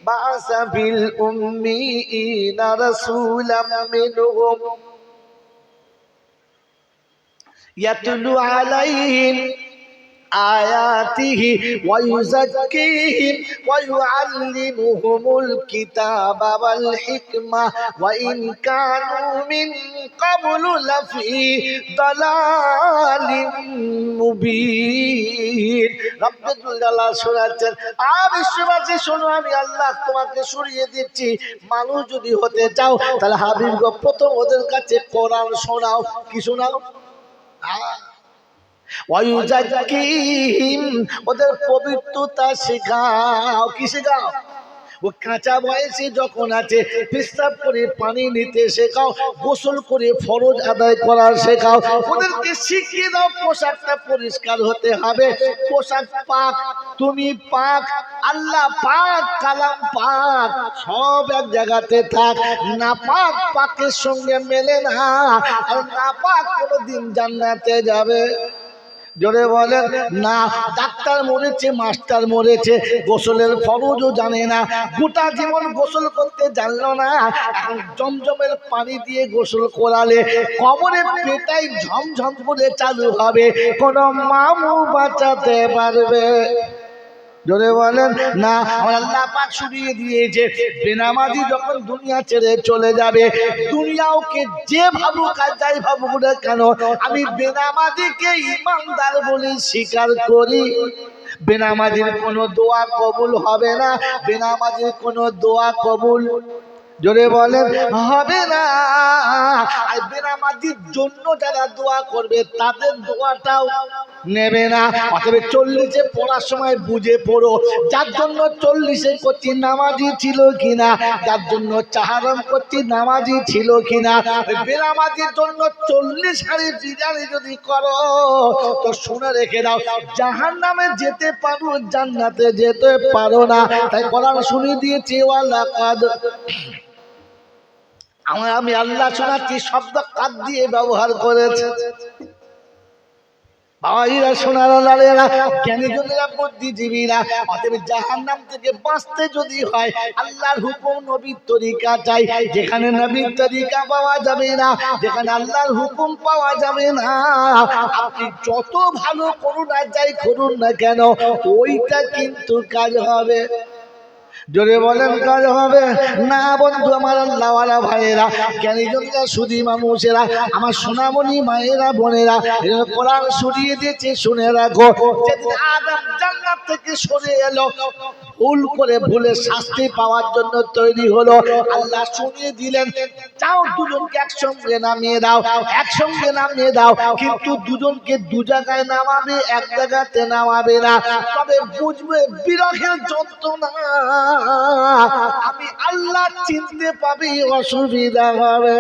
বা'আসা ফিল উম্মিয়িনা রাসূলাম মিনহুম ইয়াতলু আলাইহিম আয়াতিহি ওয়া ইউযাক্কিহিম ওয়া ইউআল্লিমুহুমুল কিতাবা ওয়াল হিকমা ওয়া ইন কানু মিন ক্বাবলু লাফি দালালিম মুবিন। রব্বুল জালাল শোনাচ্ছেন, আর বিশ্ববাসী শোনো, আমি আল্লাহ তোমাকে শুনিয়ে দিচ্ছি, মানুষ যদি হতে চাও তাহলে হাবিব গো প্রথম ওদের কাছে কোরআন শোনাও। কি শোনাও? ওদের পবিত্রতা শেখাও। কি শেখাও? ও কাঁচা বয়সে যখন আছে পেশাব করে পানি নিতে শেখাও, গোসল করে ফরজ আদায় করার শেখাও। ওদেরকে শিখিয়ে দাও পোশাকটা পরিষ্কার হতে হবে, পোশাক পাক, তুমি পাক, আল্লাহ পাক, কালাম পাক, সব এক জায়গাতে থাক। না পাক পাকের সঙ্গে মেলে না, আর না পাক কোনোদিন জান্নাতে যাবে। জোরে বলেন না। ডাক্তার মরেছে, মাস্টার মরেছে, গোসলের ফরজও জানে না, গোটা জীবন গোসল করতে জানলো না, এখন জমজমের পানি দিয়ে গোসল করালে কবরে পেটাই ঝমঝম করে চালু হবে, কোন মামু বাঁচাতে পারবে? জোরে বলেন না। আল্লাহ পাক শুনিয়ে দিয়েছে, বেনামাজি যখন দুনিয়া ছেড়ে চলে যাবে, দুনিয়া ওকে যে ভাবুক আর যাই ভাবুক না কেন, আমি বেনামাজিকে ইমানদার বলে স্বীকার করি। বেনামাজির কোনো দোয়া কবুল হবে না, বেনামাজির কোনো দোয়া কবুল, জোরে বলেন, হবে না। আর বেনামাজির জন্য যারা দোয়া করবে তাদের দোয়াটাও নেবে না। অতএব 40-এ পড়ার সময় বুঝে পড়ো, যার জন্য 40-এ করছি নামাজি ছিল কিনা, যার জন্য চাহারাম করছি নামাজি ছিল কিনা। বেনামাজির জন্য 40 হাড়ি বিরিয়ানি যদি করো তো শুনে রেখে দাও, জাহান্নামে যেতে পারো, জান্নাতে যেতে পারো না। তাই কোরআন শুনিয়ে দিয়েছি, ওয়ালাকাদ, আমি আল্লাহ শোনাচ্ছি, শব্দ কাদ দিয়ে ব্যবহার করেছে। বাবাজিরা সোনারা লালেরা জ্ঞানীজনেরা বুদ্ধিজীবীরা অতএব জাহান্নাম থেকে বাঁচতে যদি হয় আল্লাহর হুকুম নবীর তরিকা চাই। যেখানে নবীর তরিকা পাওয়া যাবে না, যেখানে আল্লাহর হুকুম পাওয়া যাবে না, আপনি যত ভালো করুন আর যাই করুন না কেন ওইটা কিন্তু কাজ হবে। জোরে বলেন কাজ হবে না? বন্ধু আমার, আল্লাহওয়ালা ভাইয়েরা, জ্ঞানীজনেরা, সুধী মানুষেরা, আমার সোনামণি মায়েরা বোনেরা, কোরআন শুনিয়ে দিয়েছে, শুনে রাখো। যেদিন আদম জান্নাত থেকে সরে এলো, ভুল করে ভুলে শাস্তি পাওয়ার জন্য তৈরি হলো, আল্লাহ শুনিয়ে দিলেন, যাও দুজনকে একসঙ্গে নামিয়ে দাও, একসঙ্গে নামিয়ে দাও। কিন্তু দুজনকে দু জায়গায় নামাবে, এক জায়গাতে নামাবে না। তবে বুঝবে বিরহের যন্ত্রণা আমি আল্লাহ চিনতে পাবি, অসুবিধা হবে।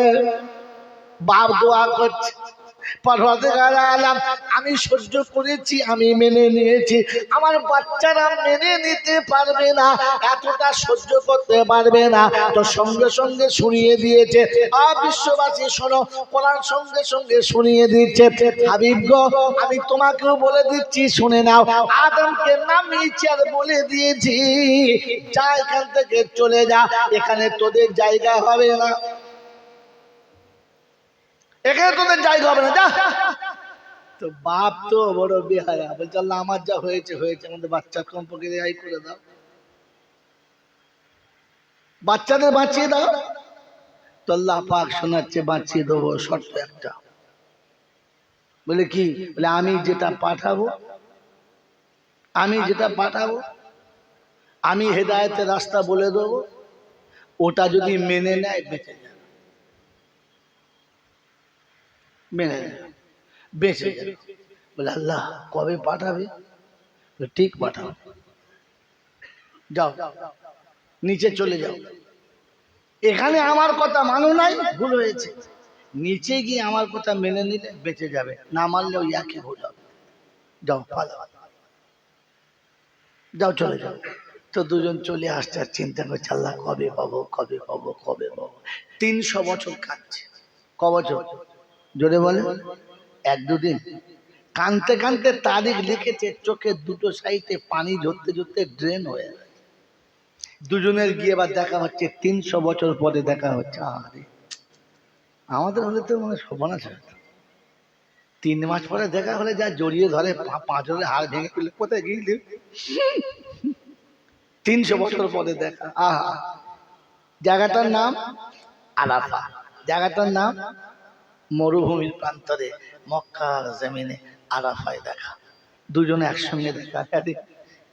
বাপ দোয়া করছে, আমি সহ্য করেছি, আমি মেনে নিয়েছি, আমার বাচ্চারা মেনে নিতে পারবে না, এতটা সহ্য করতে পারবে না। তো সঙ্গে সঙ্গে শুনিয়ে দিয়েছে। বিশ্ববাসী শোনো, কোরআন সঙ্গে সঙ্গে শুনিয়ে দিচ্ছে। হাবিব গো, আমি তোমাকেও বলে দিচ্ছি, শুনে নাও। আদমকে নামিয়েছি আর বলে দিয়েছি, যা এখান থেকে চলে যা, এখানে তোদের জায়গা হবে না, এখানে তোদের জায়গা হবে না, যা। তো বাপ তো বড় বেহায়া, বলছে আল্লাহ আমার যা হয়েছে হয়েছে, আমাদের বাচ্চা সম্পর্কে রেহাই করে দাও, বাচ্চাদের বাঁচিয়ে দাও। তো আল্লাহ পাক শোনাচ্ছে, বাঁচিয়ে দেবো, শর্ত একটা। বলে কি? বলে আমি যেটা পাঠাবো, আমি যেটা পাঠাবো, আমি হেদায়েতের রাস্তা বলে দেবো, ওটা যদি মেনে নেয় বেঁচে যাবে, মেনে নেয় বেঁচে যাবে। বলে আল্লাহ কবে পাঠাবে? ঠিক পাঠাও, যাও নিচে চলে যাও, এখানে আমার কথা মানো নাই, ভুল হয়েছে, নিচে গিয়ে আমার কথা মেনে নিলে বেঁচে যাবে, না মানলে ওই একই ভুল হবে, যাও পালাও, যাও চলে যাও। তো দুজন চলে আসছে আর চিন্তা করছে আল্লাহ কবে পাবো, কবে পাবো, কবে পাবো। 300 বছর কাঁদছে। ক বছর? জোরে বলে। এক দুদিন কানতে কানতে তারিখ লিখেছে, চোখের দুটো সাইডে পানি ঝরতে ঝরতে ড্রেন হয়ে গেছে। দুজনের গিয়ে এবার দেখা হচ্ছে, 300 বছর পরে দেখা হচ্ছে। আরে আমাদের হলে তো মানে সর্বনাশ হতো। 3 মাস পরে দেখা হলে যা জড়িয়ে ধরে, পাঁচজনের হাড় ভেঙে ফেলে, কোথায় গিয়েলি? 300 বছর পরে দেখা। আহা, জায়গাটার নাম আরাফা, জায়গাটার নাম মরুভূমির প্রান্তরে মক্কার জমিনে আরাফায় দেখা। দুজনে একসঙ্গে দেখা।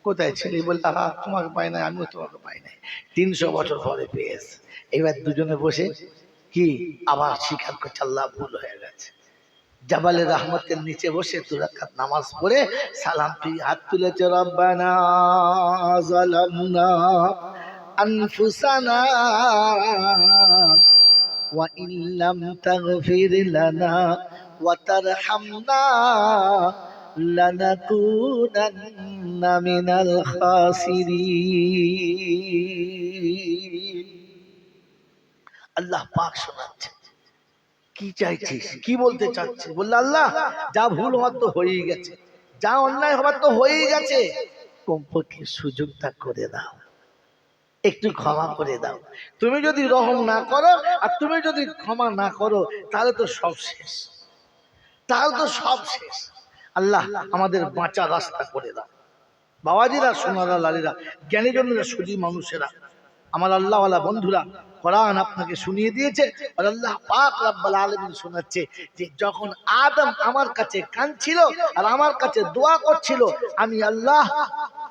কোথায় ছিলি? বলতে তোমাকে পাই নাই, আমিও তোমাকে পাই নাই, 300 বছর পরে পেয়েছে। এবার দুজনে বসে কি আবার স্বীকার করছে আল্লাহ ভুল হয়ে গেছে। জাবালে রহমতের নিচে বসে 2 রাকাত নামাজ পড়ে সালাম ফিরে হাত তুলেছে, রব্বানা যালামনা আনফুসানা ওয়া ইল্লাম তাগফির লানা ওয়া তারহামনা লানাকুনান্না মিনাল খাসিরিন। আল্লাহ পাক শোনাচ্ছে, কি চাইছিস, কি বলতে চাচ্ছে? বললে আল্লাহ যা ভুল হওয়ার তো হয়েই গেছে, যা অন্যায় হবার তো হয়েই গেছে, কমপক্ষে সুযোগটা করে দাও, একটু ক্ষমা করে দাও। তুমি যদি রহম না করো আর তুমি যদি ক্ষমা না করো, তাহলে তো সব শেষ, তাহলে তো সব শেষ। আল্লাহ আমাদের বাঁচার রাস্তা করে দাও। বাবাজিরা, সোনারা, লালীরা, জ্ঞানীজনেরা, সুধী মানুষেরা, আমার আল্লাহওয়ালা বন্ধুরা, কোরআন আপনাকে শুনিয়ে দিয়েছে আর আল্লাহ পাক রব্বুল আলামিন শোনাচ্ছে যে যখন আদম আমার কাছে কাঁদছিল আর আমার কাছে দোয়া করছিল, আমি আল্লাহ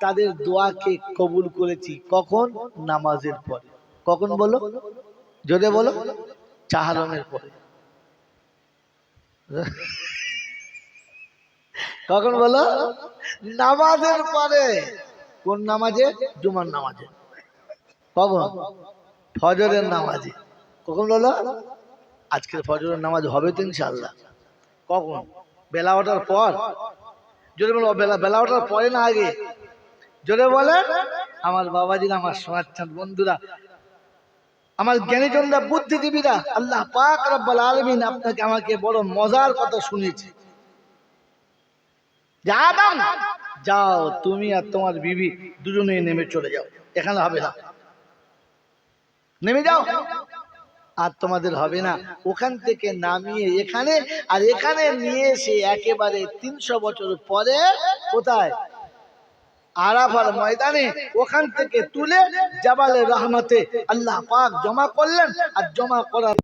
তাদের দোয়াকে কবুল করেছি। কখন? নামাজের পরে। কখন বলো? জোরে বলো। চাহারমের পরে। কখন বলো? নামাজের পরে। কোন নামাজে? জুমার নামাজে। কখন? ফজরের নামাজে। কখন বলো? আজকের ফজরের নামাজ হবে তো ইনশাআল্লাহ। কখন? বেলা ওঠার পর। জোরে বলো, বেলা ওঠার পরে না আগে? জোরে বলে। আমার বাবাজিরা, আমার সোনার চাঁদ বন্ধুরা, আমার জ্ঞানীজনরা, বুদ্ধিজীবীরা, আল্লাহ পাক রব্বুল আলামিন আপনাকে আমাকে বড় মজার কথা শুনিয়েছে। যে আদম যাও, তুমি আর তোমার বিবি দুজনেই নেমে চলে যাও, এখানে হবে না, নেমে যাও, আর তোমাদের হবে না। ওখান থেকে নামিয়ে এখানে, আর এখানে নিয়ে এসে একেবারে 300 বছর পরে কোথায়? আরাফার ময়দানে ওখান থেকে তুলে জাবালে রহমতে আল্লাহ পাক জমা করলেন। আর জমা করার